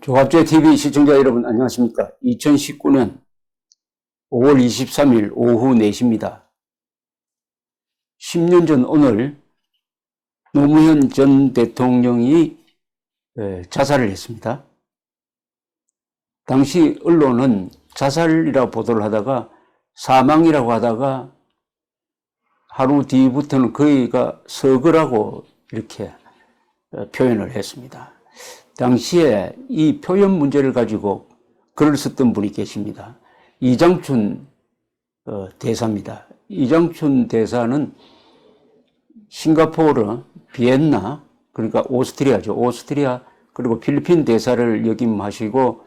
조갑제 TV 시청자 여러분 안녕하십니까. 2019년 5월 23일 오후 4시입니다. 10년 전 오늘 노무현 전 대통령이 자살을 했습니다. 당시 언론은 자살이라고 보도를 하다가 사망이라고 하다가 하루 뒤부터는 그이가 서거라고 이렇게 표현을 했습니다. 당시에 이 표현 문제를 가지고 글을 썼던 분이 계십니다. 이장춘 대사입니다. 이장춘 대사는 싱가포르, 비엔나, 그러니까 오스트리아죠. 오스트리아 그리고 필리핀 대사를 역임하시고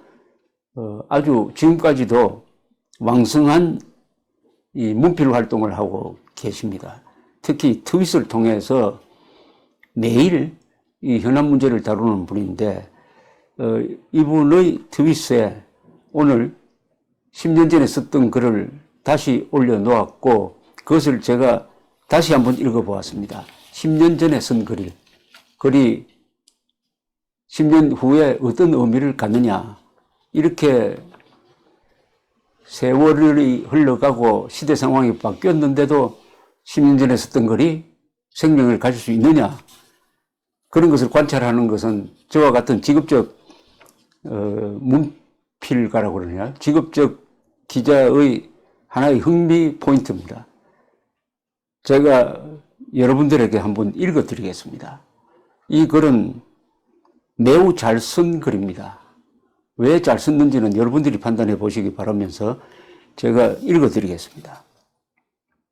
아주 지금까지도 왕성한 이 문필 활동을 하고 계십니다. 특히 트윗을 통해서 매일 이 현안 문제를 다루는 분인데 이분의 트윗에 오늘 10년 전에 썼던 글을 다시 올려놓았고 그것을 제가 다시 한번 읽어보았습니다. 10년 전에 쓴 글이 10년 후에 어떤 의미를 갖느냐, 이렇게 세월이 흘러가고 시대 상황이 바뀌었는데도 10년 전에 썼던 글이 생명을 가질 수 있느냐, 그런 것을 관찰하는 것은 저와 같은 직업적 문필가라고 그러냐, 직업적 기자의 하나의 흥미 포인트입니다. 제가 여러분들에게 한번 읽어드리겠습니다. 이 글은 매우 잘 쓴 글입니다. 왜 잘 썼는지는 여러분들이 판단해 보시기 바라면서 제가 읽어드리겠습니다.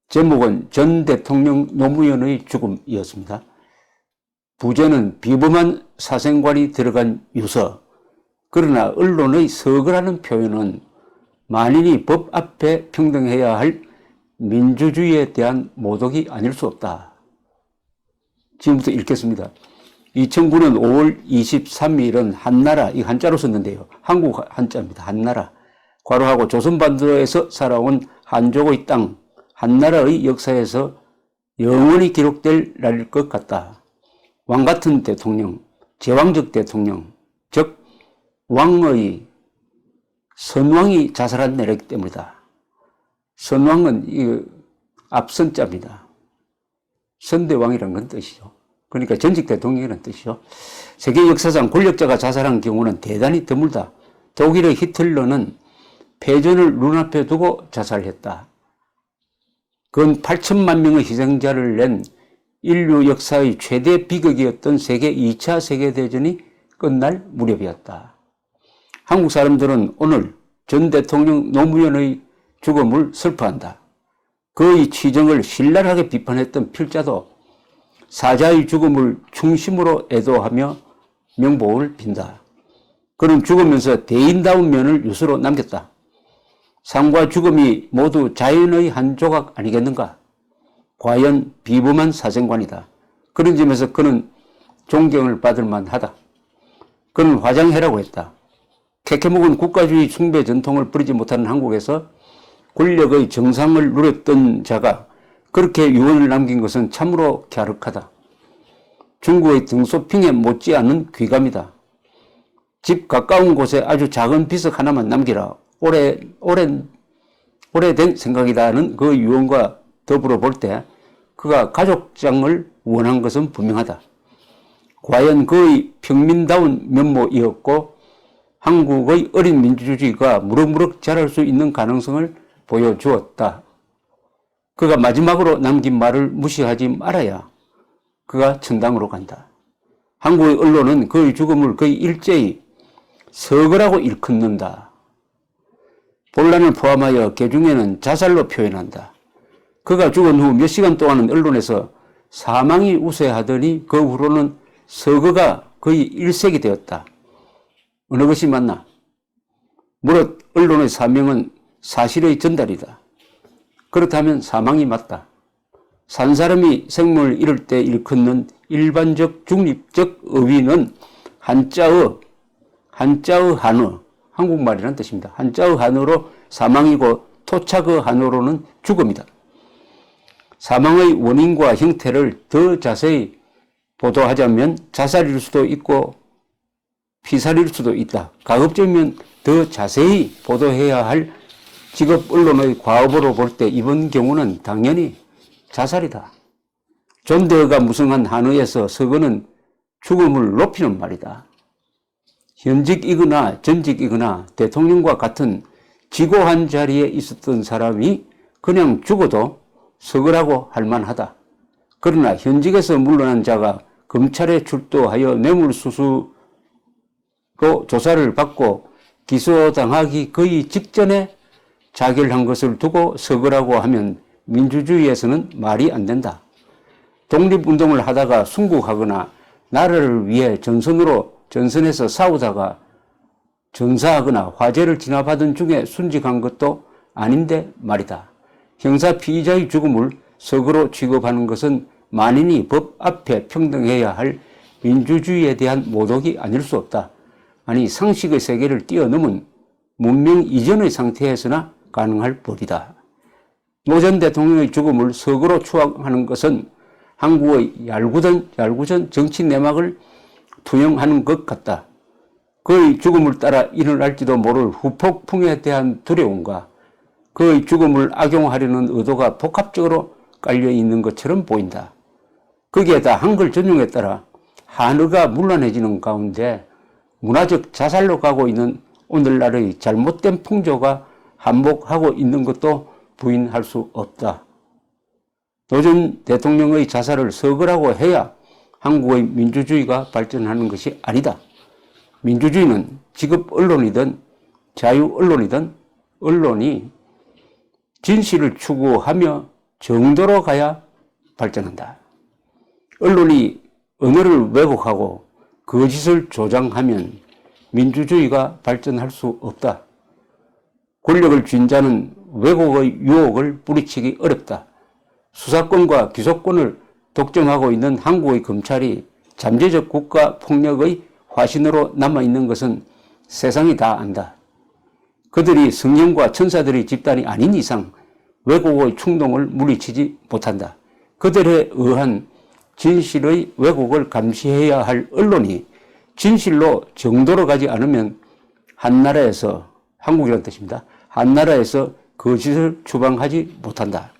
제목은 전 대통령 노무현의 죽음이었습니다. 부제는 비범한 사생활이 들어간 유서. 그러나 언론의 서거라는 표현은 만인이 법 앞에 평등해야 할 민주주의에 대한 모독이 아닐 수 없다. 지금부터 읽겠습니다. 2009년 5월 23일은 한나라, 이 한자로 썼는데요. 한국 한자입니다. 한나라. 괄호하고 조선반도에서 살아온 한족의 땅, 한나라의 역사에서 영원히 기록될 날일 것 같다. 왕같은 대통령, 제왕적 대통령, 즉 왕의 선왕이 자살한 날이기 때문이다. 선왕은 이 앞선자입니다. 선대왕이라는 건 뜻이죠. 그러니까 전직 대통령이라는 뜻이죠. 세계 역사상 권력자가 자살한 경우는 대단히 드물다. 독일의 히틀러는 패전을 눈앞에 두고 자살했다. 그건 8천만 명의 희생자를 낸 인류 역사의 최대 비극이었던 세계 2차 세계대전이 끝날 무렵이었다. 한국 사람들은 오늘 전 대통령 노무현의 죽음을 슬퍼한다. 그의 치정을 신랄하게 비판했던 필자도 사자의 죽음을 중심으로 애도하며 명복을 빈다. 그는 죽으면서 대인다운 면을 유서로 남겼다. 삶과 죽음이 모두 자연의 한 조각 아니겠는가? 과연 비범한 사생관이다. 그런 점에서 그는 존경을 받을 만하다. 그는 화장해라고 했다. 캐캐묵은 국가주의 숭배 전통을 버리지 못하는 한국에서 권력의 정상을 누렸던 자가 그렇게 유언을 남긴 것은 참으로 갸륵하다. 중국의 등소핑에 못지않은 귀감이다. 집 가까운 곳에 아주 작은 비석 하나만 남기라. 오래된 생각이다는 그 유언과 더불어 볼 때 그가 가족장을 원한 것은 분명하다. 과연 그의 평민다운 면모이었고 한국의 어린 민주주의가 무럭무럭 자랄 수 있는 가능성을 보여주었다. 그가 마지막으로 남긴 말을 무시하지 말아야 그가 천당으로 간다. 한국의 언론은 그의 죽음을 거의 일제히 서거라고 일컫는다. 본란을 포함하여 개중에는 자살로 표현한다. 그가 죽은 후 몇 시간 동안은 언론에서 사망이 우세하더니 그 후로는 서거가 거의 일색이 되었다. 어느 것이 맞나? 무릇 언론의 사명은 사실의 전달이다. 그렇다면 사망이 맞다. 산 사람이 생명을 잃을 때 일컫는 일반적 중립적 어휘는 한자의 한어, 한국말이라는 뜻입니다. 한자의 한어로 사망이고 토착의 한어로는 죽음이다. 사망의 원인과 형태를 더 자세히 보도하자면 자살일 수도 있고 피살일 수도 있다. 가급적이면 더 자세히 보도해야 할 직업 언론의 과업으로 볼 때 이번 경우는 당연히 자살이다. 존대가 무성한 한의에서 서거는 죽음을 높이는 말이다. 현직이거나 전직이거나 대통령과 같은 지고한 자리에 있었던 사람이 그냥 죽어도 서거라고 할 만하다. 그러나 현직에서 물러난 자가 검찰에 출두하여 뇌물수수로 조사를 받고 기소당하기 거의 직전에 자결한 것을 두고 서거라고 하면 민주주의에서는 말이 안 된다. 독립운동을 하다가 순국하거나 나라를 위해 전선에서 싸우다가 전사하거나 화재를 진압하던 중에 순직한 것도 아닌데 말이다. 형사 피의자의 죽음을 서거로 취급하는 것은 만인이 법 앞에 평등해야 할 민주주의에 대한 모독이 아닐 수 없다. 아니 상식의 세계를 뛰어넘은 문명 이전의 상태에서나 가능할 법이다. 노 전 대통령의 죽음을 서거로 추앙하는 것은 한국의 얄궂은 정치 내막을 투영하는 것 같다. 그의 죽음을 따라 일어날지도 모를 후폭풍에 대한 두려움과 그의 죽음을 악용하려는 의도가 복합적으로 깔려 있는 것처럼 보인다. 거기에다 한글 전용에 따라 한어가 문란해지는 가운데 문화적 자살로 가고 있는 오늘날의 잘못된 풍조가 한몫하고 있는 것도 부인할 수 없다. 노 전 대통령의 자살을 서거라고 해야 한국의 민주주의가 발전하는 것이 아니다. 민주주의는 직업 언론이든 자유 언론이든 언론이 진실을 추구하며 정도로 가야 발전한다. 언론이 언어를 왜곡하고 거짓을 조장하면 민주주의가 발전할 수 없다. 권력을 쥔 자는 왜곡의 유혹을 뿌리치기 어렵다. 수사권과 기소권을 독점하고 있는 한국의 검찰이 잠재적 국가 폭력의 화신으로 남아있는 것은 세상이 다 안다. 그들이 성령과 천사들의 집단이 아닌 이상 왜곡의 충동을 물리치지 못한다. 그들에 의한 진실의 왜곡을 감시해야 할 언론이 진실로 정도로 가지 않으면 한나라에서, 한국이라는 뜻입니다. 한나라에서 거짓을 추방하지 못한다.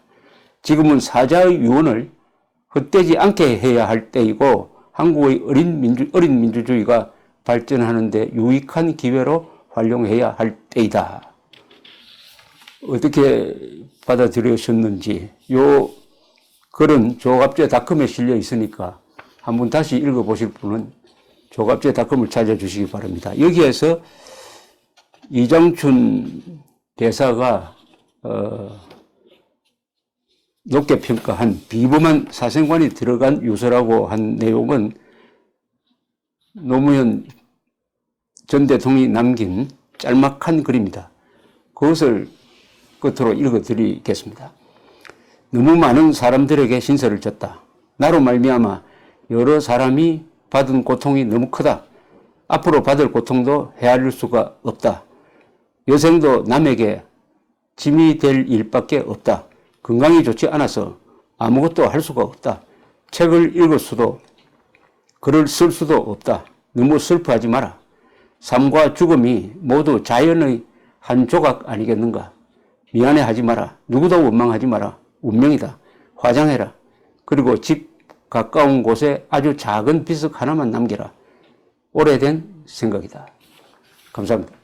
지금은 사자의 유언을 헛되지 않게 해야 할 때이고 한국의 어린 민주주의가 발전하는 데 유익한 기회로 활용해야 할 때이다. 어떻게 받아들여셨는지 요 글은 조갑제닷컴에 실려 있으니까 한번 다시 읽어보실 분은 조갑제닷컴을 찾아주시기 바랍니다. 여기에서 이장춘 대사가 높게 평가한 비범한 사생관이 들어간 유서라고 한 내용은 노무현 전 대통령이 남긴 짤막한 글입니다. 그것을 끝으로 읽어드리겠습니다. 너무 많은 사람들에게 신세를 졌다. 나로 말미암아 여러 사람이 받은 고통이 너무 크다. 앞으로 받을 고통도 헤아릴 수가 없다. 여생도 남에게 짐이 될 일밖에 없다. 건강이 좋지 않아서 아무것도 할 수가 없다. 책을 읽을 수도 글을 쓸 수도 없다. 너무 슬퍼하지 마라. 삶과 죽음이 모두 자연의 한 조각 아니겠는가. 미안해하지 마라. 누구도 원망하지 마라. 운명이다. 화장해라. 그리고 집 가까운 곳에 아주 작은 비석 하나만 남겨라. 오래된 생각이다. 감사합니다.